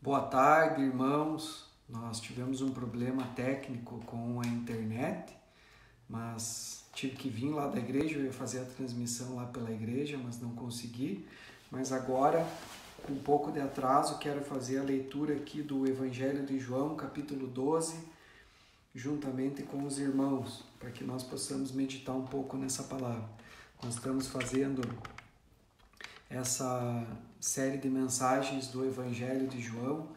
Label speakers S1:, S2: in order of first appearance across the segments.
S1: Boa tarde, irmãos. Nós tivemos um problema técnico com a internet, mas tive que vir lá da igreja. Eu ia fazer a transmissão lá pela igreja, mas não consegui. Mas agora, com um pouco de atraso, quero fazer a leitura aqui do Evangelho de João, capítulo 12, juntamente com os irmãos, para que nós possamos meditar um pouco nessa palavra. Nós estamos fazendo essa série de mensagens do Evangelho de João.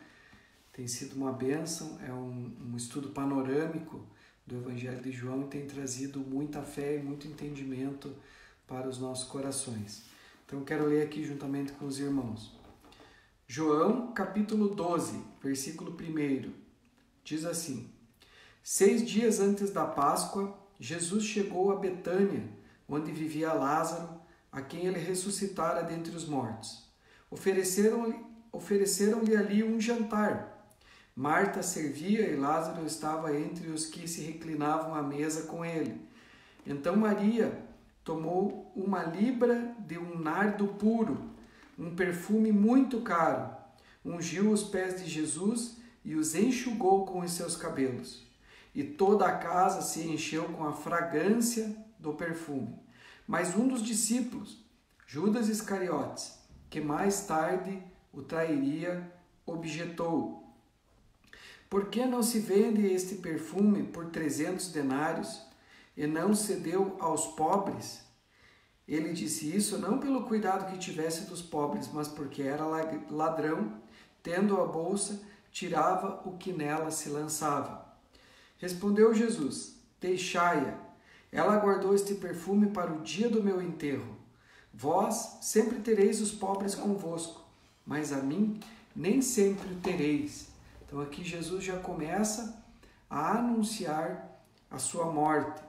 S1: Tem sido uma bênção, é um estudo panorâmico do Evangelho de João e tem trazido muita fé e muito entendimento para os nossos corações. Então eu quero ler aqui juntamente com os irmãos. João, capítulo 12, versículo 1, diz assim: 6 dias antes da Páscoa, Jesus chegou a Betânia, onde vivia Lázaro, a quem ele ressuscitara dentre os mortos. Ofereceram-lhe ali um jantar. Marta servia e Lázaro estava entre os que se reclinavam à mesa com ele. Então Maria tomou uma libra de um nardo puro, um perfume muito caro, ungiu os pés de Jesus e os enxugou com os seus cabelos. E toda a casa se encheu com a fragrância do perfume. Mas um dos discípulos, Judas Iscariotes, que mais tarde o trairia, objetou: por que não se vende este perfume por 300 denários e não se deu aos pobres? Ele disse isso não pelo cuidado que tivesse dos pobres, mas porque era ladrão, tendo a bolsa, tirava o que nela se lançava. Respondeu Jesus: deixai-a. Ela guardou este perfume para o dia do meu enterro. Vós sempre tereis os pobres convosco, mas a mim nem sempre o tereis. Então aqui Jesus já começa a anunciar a sua morte.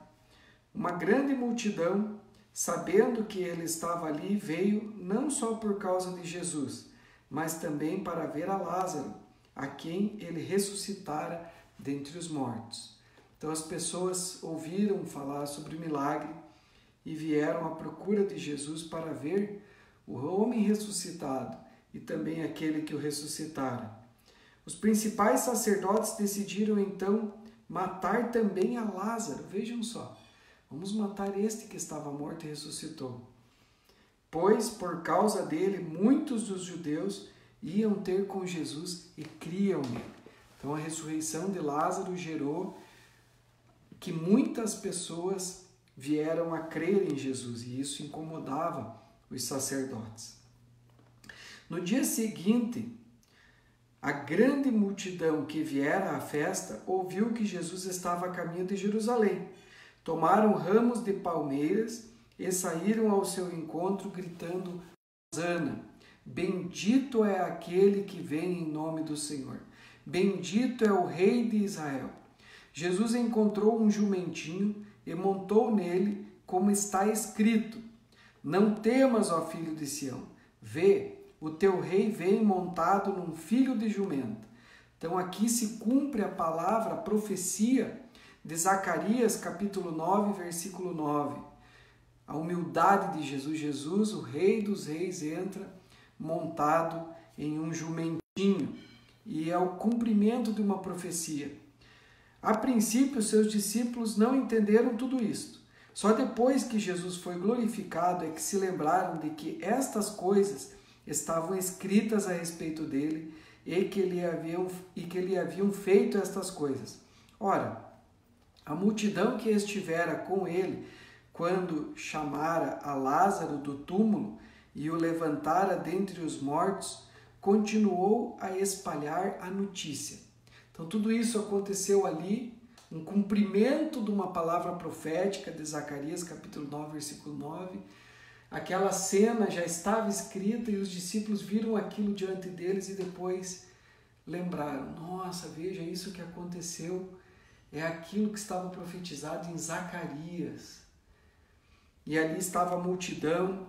S1: Uma grande multidão, sabendo que ele estava ali, veio não só por causa de Jesus, mas também para ver a Lázaro, a quem ele ressuscitara dentre os mortos. Então as pessoas ouviram falar sobre o milagre e vieram à procura de Jesus para ver o homem ressuscitado e também aquele que o ressuscitara. Os principais sacerdotes decidiram então matar também a Lázaro. Vejam só, vamos matar este que estava morto e ressuscitou. Pois por causa dele muitos dos judeus iam ter com Jesus e criam nele. Então a ressurreição de Lázaro gerou que muitas pessoas vieram a crer em Jesus e isso incomodava os sacerdotes. No dia seguinte, a grande multidão que viera à festa ouviu que Jesus estava a caminho de Jerusalém. Tomaram ramos de palmeiras e saíram ao seu encontro gritando: Hosana, bendito é aquele que vem em nome do Senhor. Bendito é o Rei de Israel. Jesus encontrou um jumentinho e montou nele, como está escrito: não temas, ó filho de Sião, vê, o teu rei vem montado num filho de jumenta. Então aqui se cumpre a palavra, a profecia de Zacarias, capítulo 9, versículo 9. A humildade de Jesus. Jesus, o Rei dos Reis, entra montado em um jumentinho e é o cumprimento de uma profecia. A princípio, seus discípulos não entenderam tudo isso. Só depois que Jesus foi glorificado é que se lembraram de que estas coisas estavam escritas a respeito dele e que lhe haviam feito estas coisas. Ora, a multidão que estivera com ele quando chamara a Lázaro do túmulo e o levantara dentre os mortos, continuou a espalhar a notícia. Então tudo isso aconteceu ali, um cumprimento de uma palavra profética de Zacarias, capítulo 9, versículo 9. Aquela cena já estava escrita e os discípulos viram aquilo diante deles e depois lembraram: nossa, veja, isso que aconteceu é aquilo que estava profetizado em Zacarias. E ali estava a multidão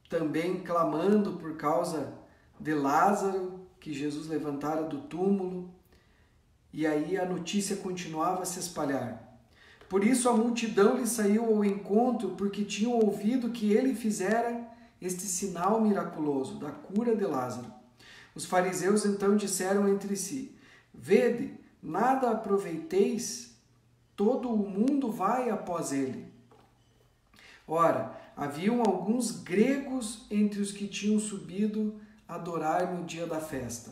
S1: também clamando por causa de Lázaro, que Jesus levantara do túmulo, e aí a notícia continuava a se espalhar. Por isso a multidão lhe saiu ao encontro, porque tinham ouvido que ele fizera este sinal miraculoso da cura de Lázaro. Os fariseus então disseram entre si: Vede, nada aproveiteis, todo o mundo vai após ele. Ora, haviam alguns gregos entre os que tinham subido adorar no dia da festa.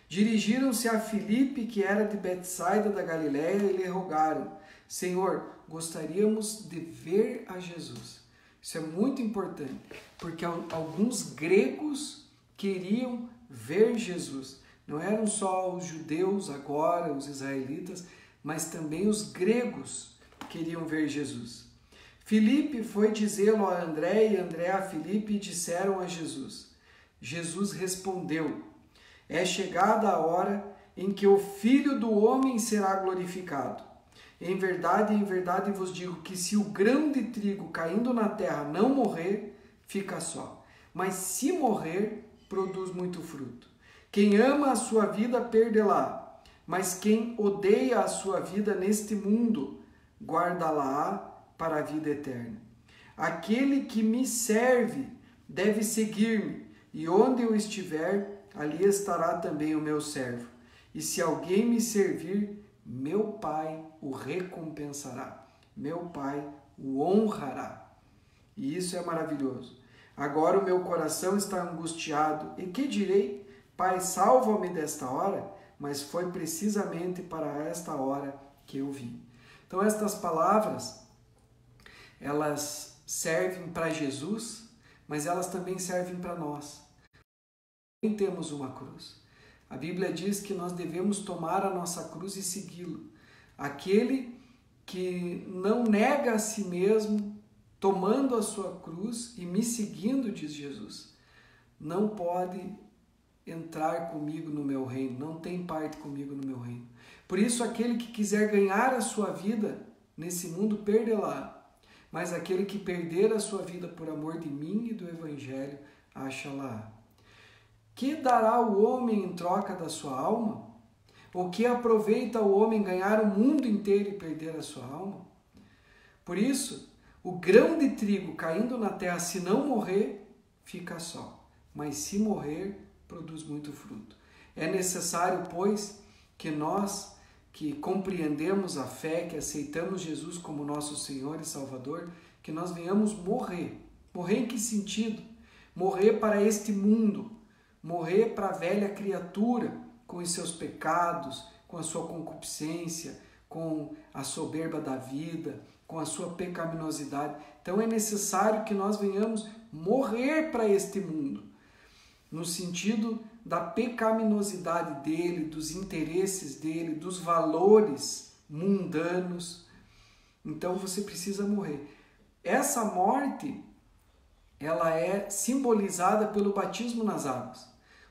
S1: Dirigiram-se a Filipe, que era de Betsaida da Galiléia, e lhe rogaram: Senhor, gostaríamos de ver a Jesus. Isso é muito importante, porque alguns gregos queriam ver Jesus. Não eram só os judeus agora, os israelitas, mas também os gregos queriam ver Jesus. Filipe foi dizê-lo a André, e André a Filipe, e disseram a Jesus. Jesus respondeu: É chegada a hora em que o Filho do Homem será glorificado. Em verdade vos digo que se o grão de trigo caindo na terra não morrer, fica só. Mas se morrer, produz muito fruto. Quem ama a sua vida, perdê-la. Mas quem odeia a sua vida neste mundo, guarda-la para a vida eterna. Aquele que me serve deve seguir-me, e onde eu estiver, ali estará também o meu servo. E se alguém me servir, meu Pai o recompensará. Meu Pai o honrará. E isso é maravilhoso. Agora o meu coração está angustiado. E que direi? Pai, salva-me desta hora. Mas foi precisamente para esta hora que eu vim. Então estas palavras, elas servem para Jesus, mas elas também servem para nós. Também temos uma cruz. A Bíblia diz que nós devemos tomar a nossa cruz e segui-lo. Aquele que não nega a si mesmo, tomando a sua cruz e me seguindo, diz Jesus, não pode entrar comigo no meu reino, não tem parte comigo no meu reino. Por isso, aquele que quiser ganhar a sua vida nesse mundo, perdê-la. Mas aquele que perder a sua vida por amor de mim e do Evangelho, acha-la. Que dará o homem em troca da sua alma? Ou que aproveita o homem ganhar o mundo inteiro e perder a sua alma? Por isso, o grão de trigo caindo na terra, se não morrer, fica só. Mas se morrer, produz muito fruto. É necessário, pois, que nós, que compreendemos a fé, que aceitamos Jesus como nosso Senhor e Salvador, que nós venhamos morrer. Morrer em que sentido? Morrer para este mundo, morrer para a velha criatura, com os seus pecados, com a sua concupiscência, com a soberba da vida, com a sua pecaminosidade. Então é necessário que nós venhamos morrer para este mundo, no sentido da pecaminosidade dele, dos interesses dele, dos valores mundanos. Então você precisa morrer. Essa morte, ela é simbolizada pelo batismo nas águas.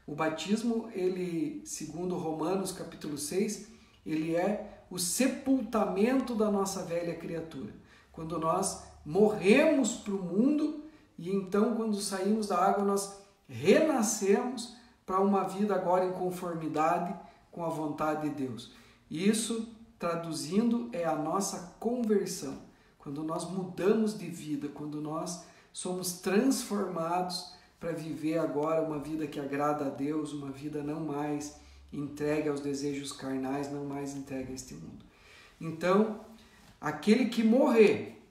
S1: O batismo, ele, segundo Romanos capítulo 6, ele é o sepultamento da nossa velha criatura. Quando nós morremos para o mundo e então quando saímos da água nós renascemos para uma vida agora em conformidade com a vontade de Deus. Isso, traduzindo, é a nossa conversão. Quando nós mudamos de vida, quando nós somos transformados para viver agora uma vida que agrada a Deus, uma vida não mais entregue aos desejos carnais, não mais entregue a este mundo. Então, aquele que morrer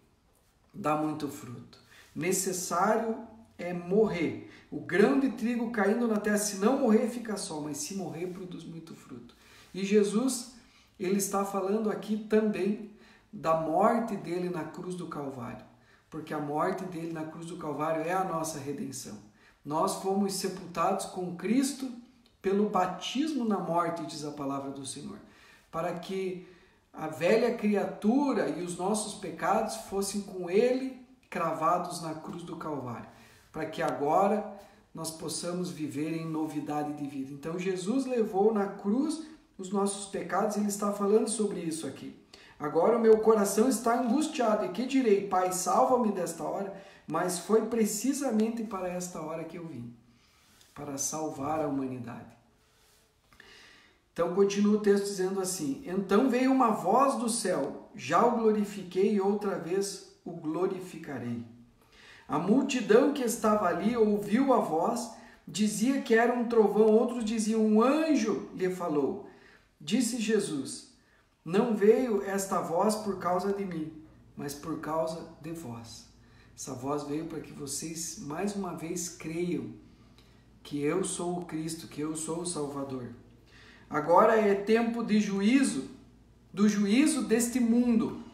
S1: dá muito fruto. Necessário é morrer. O grão de trigo caindo na terra, se não morrer, fica só, mas se morrer, produz muito fruto. E Jesus, ele está falando aqui também da morte dele na cruz do Calvário, porque a morte dele na cruz do Calvário é a nossa redenção. Nós fomos sepultados com Cristo pelo batismo na morte, diz a palavra do Senhor, para que a velha criatura e os nossos pecados fossem com ele cravados na cruz do Calvário, para que agora nós possamos viver em novidade de vida. Então Jesus levou na cruz os nossos pecados, ele está falando sobre isso aqui. Agora o meu coração está angustiado, e que direi? Pai, salva-me desta hora, mas foi precisamente para esta hora que eu vim, para salvar a humanidade. Então continua o texto dizendo assim: Então veio uma voz do céu, já o glorifiquei e outra vez o glorificarei. A multidão que estava ali ouviu a voz, dizia que era um trovão, outros diziam um anjo lhe falou. Disse Jesus: não veio esta voz por causa de mim, mas por causa de vós. Essa voz veio para que vocês mais uma vez creiam que eu sou o Cristo, que eu sou o Salvador. Agora é tempo de juízo, do juízo deste mundo.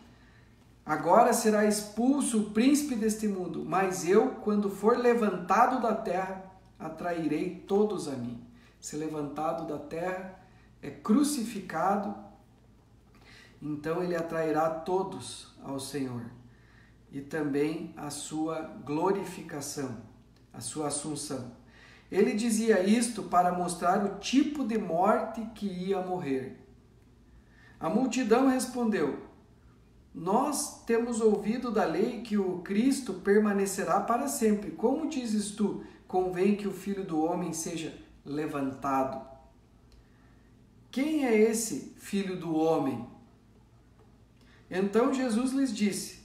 S1: Agora será expulso o príncipe deste mundo, mas eu, quando for levantado da terra, atrairei todos a mim. Ser levantado da terra é crucificado, então ele atrairá todos ao Senhor. E também a sua glorificação, a sua assunção. Ele dizia isto para mostrar o tipo de morte que ia morrer. A multidão respondeu: nós temos ouvido da lei que o Cristo permanecerá para sempre. Como dizes tu, convém que o Filho do Homem seja levantado? Quem é esse Filho do Homem? Então Jesus lhes disse: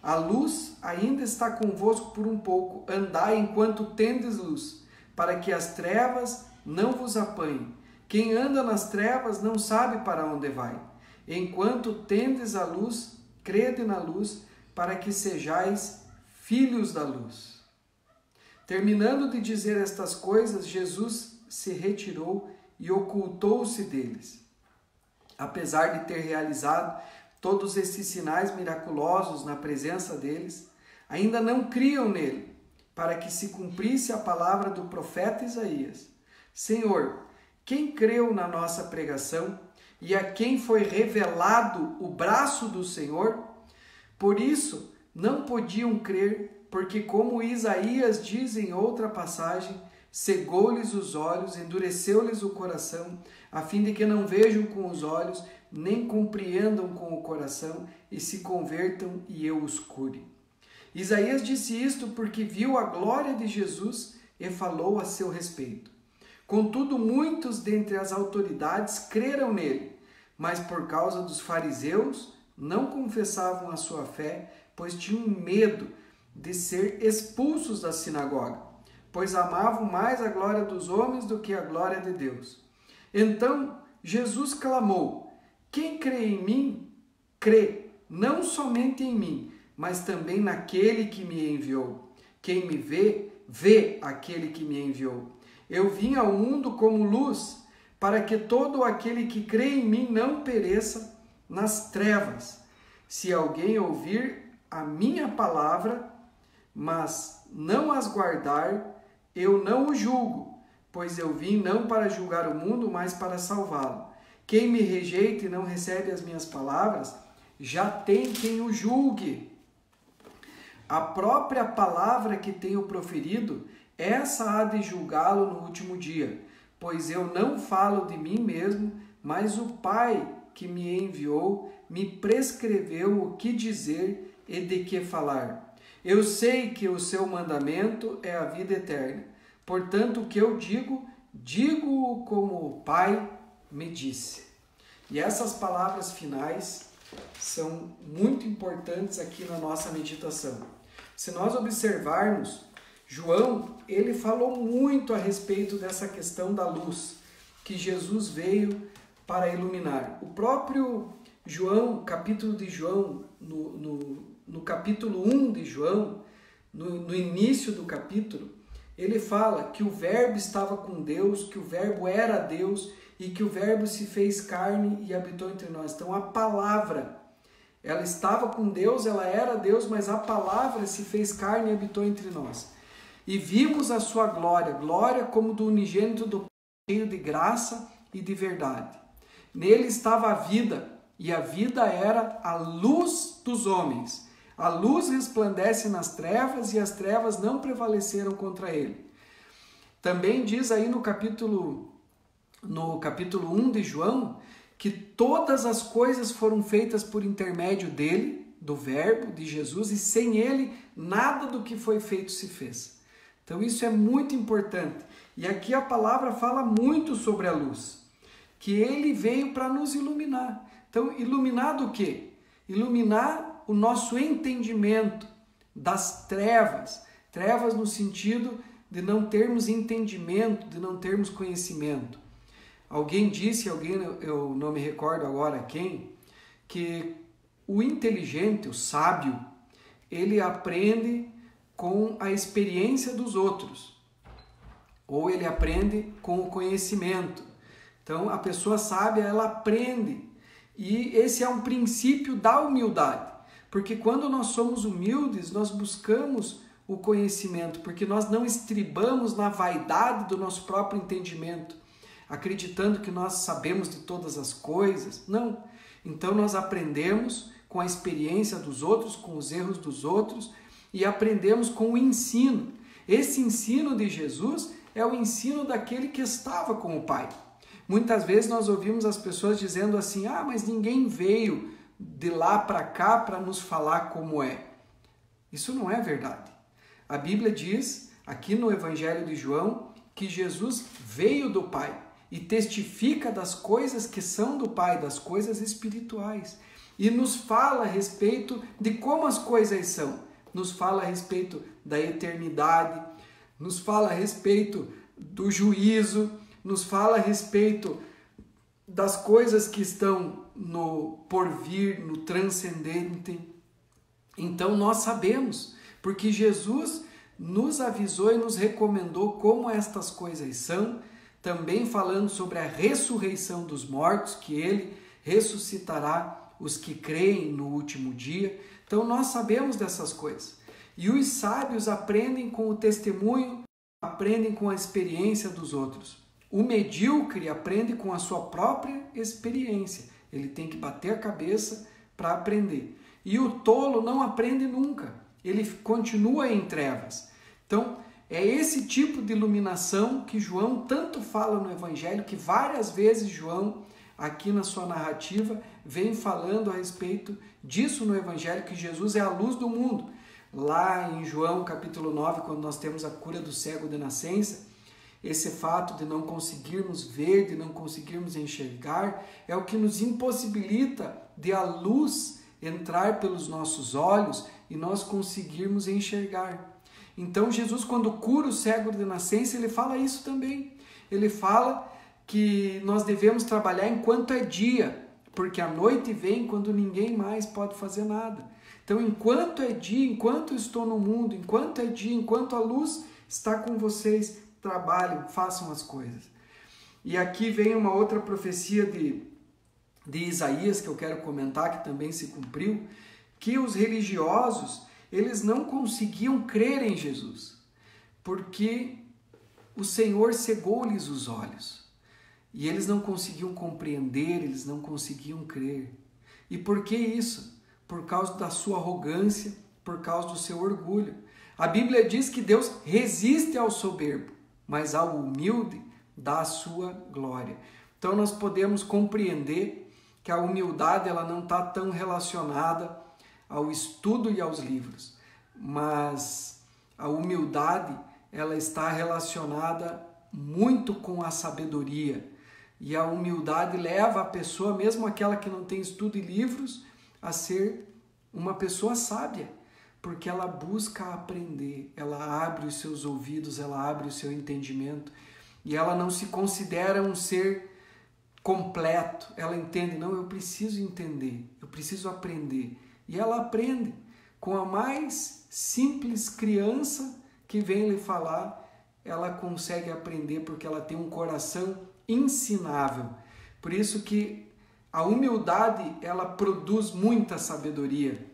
S1: a luz ainda está convosco por um pouco, andai enquanto tendes luz, para que as trevas não vos apanhem. Quem anda nas trevas não sabe para onde vai. Enquanto tendes a luz, crede na luz, para que sejais filhos da luz. Terminando de dizer estas coisas, Jesus se retirou e ocultou-se deles. Apesar de ter realizado todos esses sinais miraculosos na presença deles, ainda não criam nele, para que se cumprisse a palavra do profeta Isaías: Senhor, quem creu na nossa pregação e a quem foi revelado o braço do Senhor? Por isso não podiam crer, porque como Isaías diz em outra passagem, cegou-lhes os olhos, endureceu-lhes o coração, a fim de que não vejam com os olhos, nem compreendam com o coração, e se convertam e eu os cure. Isaías disse isto porque viu a glória de Jesus e falou a seu respeito. Contudo, muitos dentre as autoridades creram nele, mas por causa dos fariseus não confessavam a sua fé, pois tinham medo de ser expulsos da sinagoga, pois amavam mais a glória dos homens do que a glória de Deus. Então Jesus clamou: quem crê em mim, crê não somente em mim, mas também naquele que me enviou. Quem me vê, vê aquele que me enviou. Eu vim ao mundo como luz, para que todo aquele que crê em mim não pereça nas trevas. Se alguém ouvir a minha palavra, mas não as guardar, eu não o julgo, pois eu vim não para julgar o mundo, mas para salvá-lo. Quem me rejeita e não recebe as minhas palavras, já tem quem o julgue. A própria palavra que tenho proferido, essa há de julgá-lo no último dia, pois eu não falo de mim mesmo, mas o Pai que me enviou me prescreveu o que dizer e de que falar. Eu sei que o seu mandamento é a vida eterna. Portanto, o que eu digo, digo-o como o Pai me disse. E essas palavras finais são muito importantes aqui na nossa meditação. Se nós observarmos, João, ele falou muito a respeito dessa questão da luz, que Jesus veio para iluminar. O próprio João, capítulo de João, no capítulo 1 de João, no início do capítulo, ele fala que o Verbo estava com Deus, que o Verbo era Deus e que o Verbo se fez carne e habitou entre nós. Então a palavra, ela estava com Deus, ela era Deus, mas a palavra se fez carne e habitou entre nós. E vimos a sua glória, glória como do unigênito do Pai, cheio de graça e de verdade. Nele estava a vida, e a vida era a luz dos homens. A luz resplandece nas trevas, e as trevas não prevaleceram contra ele. Também diz aí no capítulo 1 de João, que todas as coisas foram feitas por intermédio dele, do Verbo, de Jesus, e sem ele nada do que foi feito se fez. Então isso é muito importante. E aqui a palavra fala muito sobre a luz, que ele veio para nos iluminar. Então, iluminar do quê? Iluminar o nosso entendimento, das trevas. Trevas no sentido de não termos entendimento, de não termos conhecimento. Alguém disse, eu não me recordo agora quem, que o inteligente, o sábio, ele aprende com a experiência dos outros, ou ele aprende com o conhecimento. Então, a pessoa sábia, ela aprende, e esse é um princípio da humildade, porque quando nós somos humildes, nós buscamos o conhecimento, porque nós não estribamos na vaidade do nosso próprio entendimento, acreditando que nós sabemos de todas as coisas. Não. Então nós aprendemos com a experiência dos outros, com os erros dos outros, e aprendemos com o ensino. Esse ensino de Jesus é o ensino daquele que estava com o Pai. Muitas vezes nós ouvimos as pessoas dizendo assim: ah, mas ninguém veio de lá para cá para nos falar como é. Isso não é verdade. A Bíblia diz, aqui no Evangelho de João, que Jesus veio do Pai e testifica das coisas que são do Pai, das coisas espirituais. E nos fala a respeito de como as coisas são. Nos fala a respeito da eternidade, nos fala a respeito do juízo, nos fala a respeito das coisas que estão no porvir, no transcendente. Então nós sabemos, porque Jesus nos avisou e nos recomendou como estas coisas são, também falando sobre a ressurreição dos mortos, que ele ressuscitará os que creem no último dia. Então nós sabemos dessas coisas. E os sábios aprendem com o testemunho, aprendem com a experiência dos outros. O medíocre aprende com a sua própria experiência. Ele tem que bater a cabeça para aprender. E o tolo não aprende nunca. Ele continua em trevas. Então, é esse tipo de iluminação que João tanto fala no Evangelho, que várias vezes João, aqui na sua narrativa, vem falando a respeito disso no Evangelho, que Jesus é a luz do mundo. Lá em João capítulo 9, quando nós temos a cura do cego de nascença, esse fato de não conseguirmos ver, de não conseguirmos enxergar, é o que nos impossibilita de a luz entrar pelos nossos olhos e nós conseguirmos enxergar. Então Jesus, quando cura o cego de nascença, ele fala isso também. Ele fala que nós devemos trabalhar enquanto é dia, porque a noite vem quando ninguém mais pode fazer nada. Então, enquanto é dia, enquanto estou no mundo, enquanto é dia, enquanto a luz está com vocês, trabalhem, façam as coisas. E aqui vem uma outra profecia de Isaías que eu quero comentar, que também se cumpriu, que os religiosos, eles não conseguiam crer em Jesus, porque o Senhor cegou-lhes os olhos. E eles não conseguiam compreender, eles não conseguiam crer. E por que isso? Por causa da sua arrogância, por causa do seu orgulho. A Bíblia diz que Deus resiste ao soberbo, mas ao humilde dá a sua glória. Então nós podemos compreender que a humildade ela não está tão relacionada ao estudo e aos livros, mas a humildade ela está relacionada muito com a sabedoria. E a humildade leva a pessoa, mesmo aquela que não tem estudo e livros, a ser uma pessoa sábia, porque ela busca aprender, ela abre os seus ouvidos, ela abre o seu entendimento, e ela não se considera um ser completo. Ela entende, não, eu preciso entender, eu preciso aprender. E ela aprende com a mais simples criança que vem lhe falar, ela consegue aprender porque ela tem um coração ensinável. Por isso que a humildade, ela produz muita sabedoria.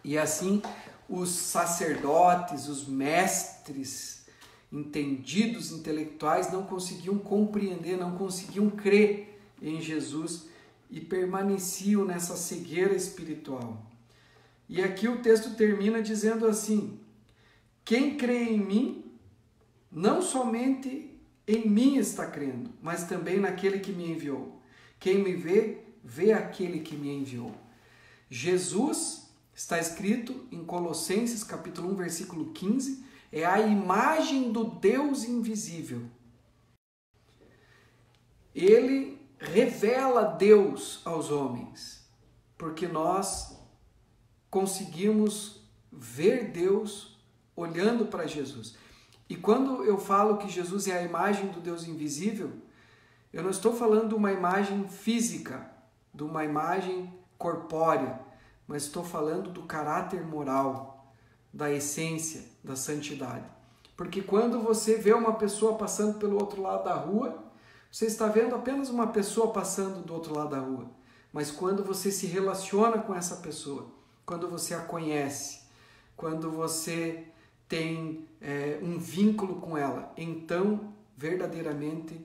S1: E assim, os sacerdotes, os mestres, entendidos intelectuais, não conseguiam compreender, não conseguiam crer em Jesus e permaneciam nessa cegueira espiritual. E aqui o texto termina dizendo assim: quem crê em mim, não somente em mim está crendo, mas também naquele que me enviou. Quem me vê, vê aquele que me enviou. Jesus, está escrito em Colossenses capítulo 1, versículo 15, é a imagem do Deus invisível. Ele revela Deus aos homens, porque nós conseguimos ver Deus olhando para Jesus. E quando eu falo que Jesus é a imagem do Deus invisível, eu não estou falando de uma imagem física, de uma imagem corpórea, mas estou falando do caráter moral, da essência, da santidade. Porque quando você vê uma pessoa passando pelo outro lado da rua, você está vendo apenas uma pessoa passando do outro lado da rua. Mas quando você se relaciona com essa pessoa, quando você a conhece, quando você tem um vínculo com ela, então verdadeiramente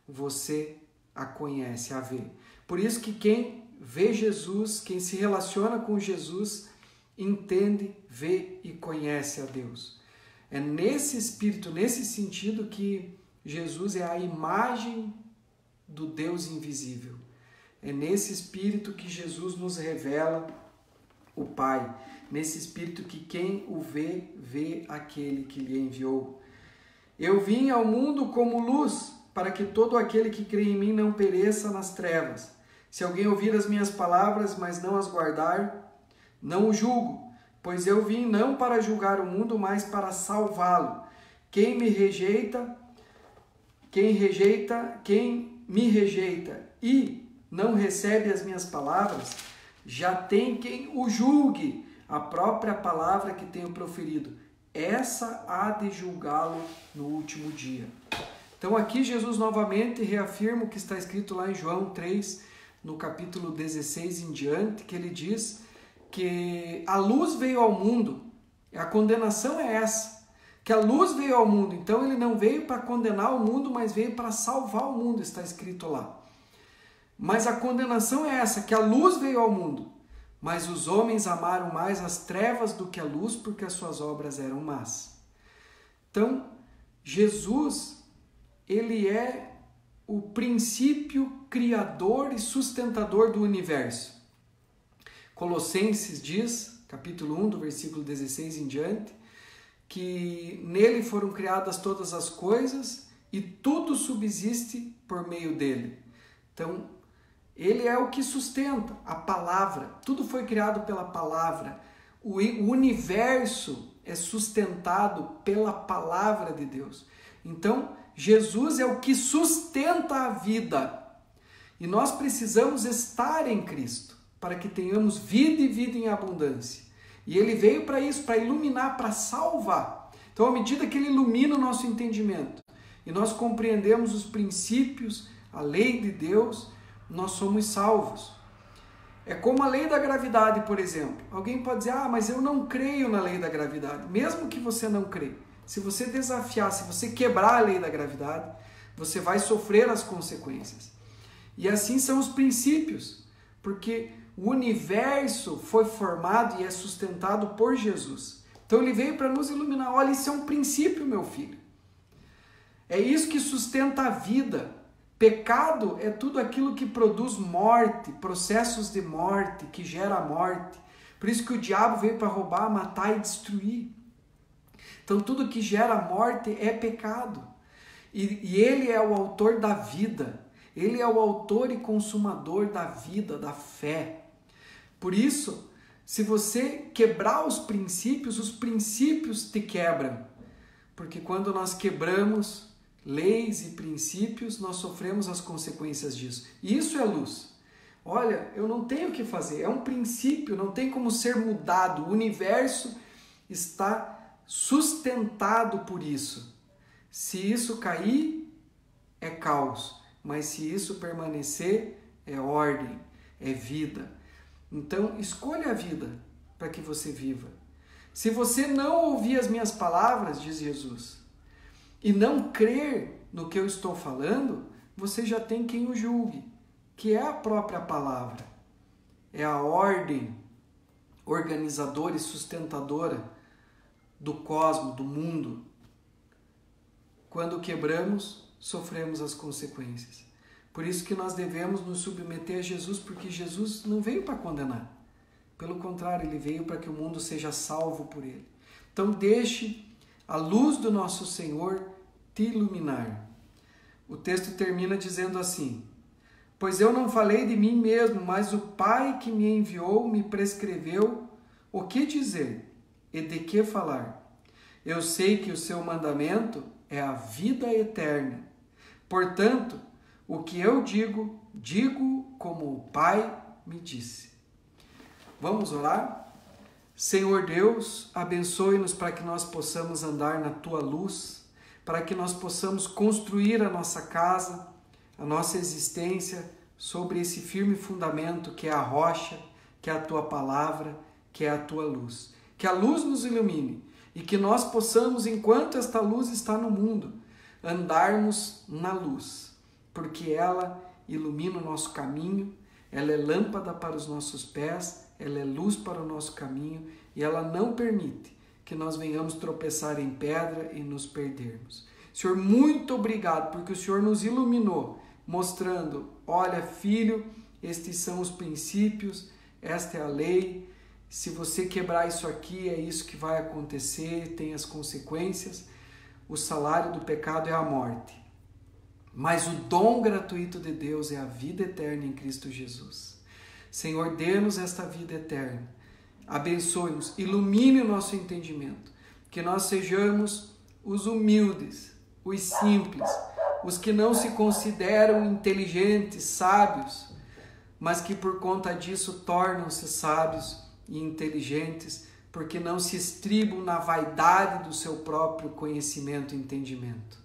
S1: você a conhece, a vê. Por isso que quem vê Jesus, quem se relaciona com Jesus, entende, vê e conhece a Deus. É nesse espírito, nesse sentido que Jesus é a imagem do Deus invisível. É nesse espírito que Jesus nos revela o Pai. Nesse espírito que quem o vê, vê aquele que lhe enviou. Eu vim ao mundo como luz, para que todo aquele que crê em mim não pereça nas trevas. Se alguém ouvir as minhas palavras, mas não as guardar, não o julgo, pois eu vim não para julgar o mundo, mas para salvá-lo. Quem me rejeita e não recebe as minhas palavras, já tem quem o julgue. A própria palavra que tenho proferido, essa há de julgá-lo no último dia. Então aqui Jesus novamente reafirma o que está escrito lá em João 3, no capítulo 16 em diante, que ele diz que a luz veio ao mundo. A condenação é essa, que a luz veio ao mundo. Então ele não veio para condenar o mundo, mas veio para salvar o mundo, está escrito lá. Mas a condenação é essa, que a luz veio ao mundo. Mas os homens amaram mais as trevas do que a luz, porque as suas obras eram más. Então, Jesus, ele é o princípio criador e sustentador do universo. Colossenses diz, capítulo 1, do versículo 16 em diante, que nele foram criadas todas as coisas e tudo subsiste por meio dele. Então, ele é o que sustenta a palavra. Tudo foi criado pela palavra. O universo é sustentado pela palavra de Deus. Então, Jesus é o que sustenta a vida. E nós precisamos estar em Cristo, para que tenhamos vida e vida em abundância. E ele veio para isso, para iluminar, para salvar. Então, à medida que ele ilumina o nosso entendimento, e nós compreendemos os princípios, a lei de Deus, nós somos salvos. É como a lei da gravidade, por exemplo. Alguém pode dizer, mas eu não creio na lei da gravidade. Mesmo que você não crê, se você desafiar, se você quebrar a lei da gravidade, você vai sofrer as consequências. E assim são os princípios, porque o universo foi formado e é sustentado por Jesus. Então ele veio para nos iluminar. Olha, isso é um princípio, meu filho. É isso que sustenta a vida. Pecado é tudo aquilo que produz morte, processos de morte, que gera morte. Por isso que o diabo veio para roubar, matar e destruir. Então tudo que gera morte é pecado. E ele é o autor da vida. Ele é o autor e consumador da vida, da fé. Por isso, se você quebrar os princípios te quebram. Porque quando nós quebramos leis e princípios, nós sofremos as consequências disso. E isso é luz. Olha, eu não tenho o que fazer, é um princípio, não tem como ser mudado. O universo está sustentado por isso. Se isso cair, é caos. Mas se isso permanecer, é ordem, é vida. Então, escolha a vida para que você viva. Se você não ouvir as minhas palavras, diz Jesus, e não crer no que eu estou falando, você já tem quem o julgue, que é a própria palavra. É a ordem organizadora e sustentadora do cosmos, do mundo. Quando quebramos, sofremos as consequências. Por isso que nós devemos nos submeter a Jesus, porque Jesus não veio para condenar. Pelo contrário, ele veio para que o mundo seja salvo por ele. Então deixe a luz do nosso Senhor te iluminar. O texto termina dizendo assim: pois eu não falei de mim mesmo, mas o Pai que me enviou me prescreveu o que dizer. e de que falar. Eu sei que o seu mandamento é a vida eterna. Portanto, o que eu digo, digo como o Pai me disse. Vamos orar? Senhor Deus, abençoe-nos para que nós possamos andar na Tua luz, para que nós possamos construir a nossa casa, a nossa existência sobre esse firme fundamento que é a rocha, que é a Tua palavra, que é a Tua luz. Que a luz nos ilumine e que nós possamos, enquanto esta luz está no mundo, andarmos na luz, porque ela ilumina o nosso caminho, ela é lâmpada para os nossos pés, ela é luz para o nosso caminho e ela não permite que nós venhamos tropeçar em pedra e nos perdermos. Senhor, muito obrigado porque o Senhor nos iluminou, mostrando, olha, filho, estes são os princípios, esta é a lei, se você quebrar isso aqui, é isso que vai acontecer, tem as consequências. O salário do pecado é a morte, mas o dom gratuito de Deus é a vida eterna em Cristo Jesus. Senhor, dê-nos esta vida eterna, abençoe-nos, ilumine o nosso entendimento, que nós sejamos os humildes, os simples, os que não se consideram inteligentes, sábios, mas que por conta disso tornam-se sábios e inteligentes, porque não se estribam na vaidade do seu próprio conhecimento e entendimento.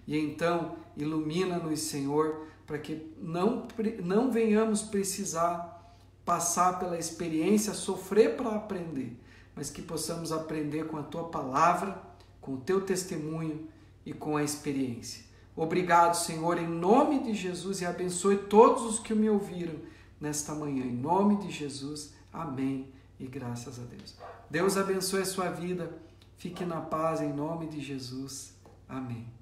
S1: E então, ilumina-nos, Senhor, para que não venhamos precisar passar pela experiência, sofrer para aprender, mas que possamos aprender com a Tua palavra, com o Teu testemunho e com a experiência. Obrigado, Senhor, em nome de Jesus, e abençoe todos os que me ouviram nesta manhã. Em nome de Jesus, amém e graças a Deus. Deus abençoe a sua vida. Fique na paz em nome de Jesus. Amém.